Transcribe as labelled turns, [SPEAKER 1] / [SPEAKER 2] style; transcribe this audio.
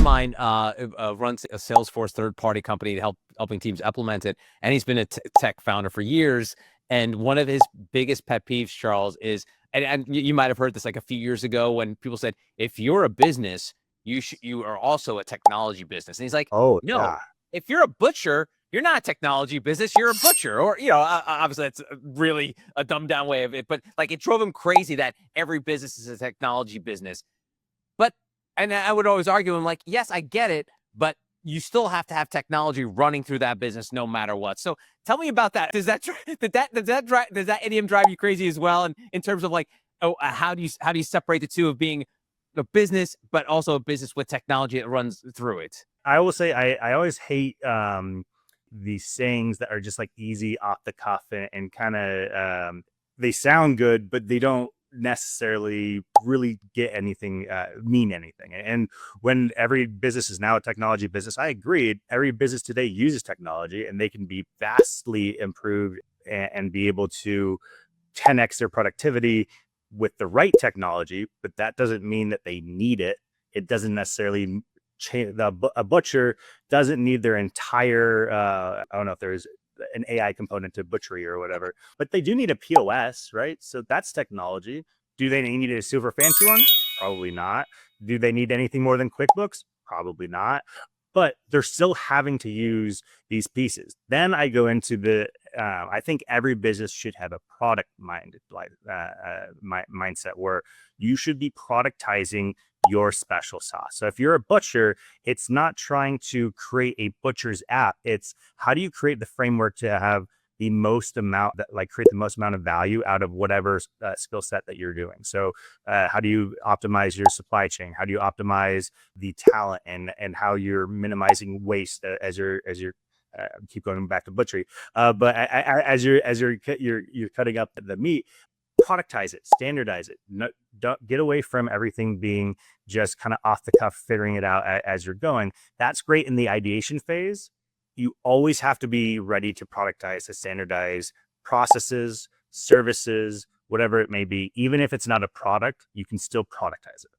[SPEAKER 1] of mine runs a Salesforce third-party company to helping teams implement it, and he's been a tech founder for years. And one of his biggest pet peeves, Charles, is, and you might have heard this like a few years ago when people said, if you're a business, you are also a technology business. And he's like,
[SPEAKER 2] Oh,
[SPEAKER 1] no,
[SPEAKER 2] yeah.
[SPEAKER 1] if you're a butcher, you're not a technology business, you're a butcher. Or, obviously that's really a dumbed down way of it, but like it drove him crazy that every business is a technology business. But, and I would always argue, I'm like, yes, I get it, but you still have to have technology running through that business no matter what. So tell me about that. Does that does that idiom drive you crazy as well? And in terms of like, oh, how do you separate the two of being a business, but also a business with technology that runs through it?
[SPEAKER 2] I will say I always hate these sayings that are just like easy off the cuff and kind of they sound good, but they don't necessarily really get anything, mean anything. And when every business is now a technology business, I agree. Every business today uses technology, and they can be vastly improved and be able to 10x their productivity with the right technology. But that doesn't mean that they need it. It doesn't necessarily change. A butcher doesn't need their entire. I don't know if there's an AI component to butchery or whatever, but they do need a POS, right? So that's technology. Do they need a super fancy one? Probably not. Do they need anything more than QuickBooks? Probably not. But they're still having to use these pieces. Then I go into the. I think every business should have a product mindset where you should be productizing your special sauce. So if you're a butcher, it's not trying to create a butcher's app. It's how do you create the framework to have the most amount that like create the most amount of value out of whatever skill set that you're doing. So how do you optimize your supply chain? How do you optimize the talent and how you're minimizing waste as you're keep going back to butchery. But as you're cutting up the meat, productize it, standardize it. No, don't get away from everything being just kind of off the cuff, figuring it out as you're going. That's great in the ideation phase. You always have to be ready to productize, to standardize processes, services, whatever it may be. Even if it's not a product, you can still productize it.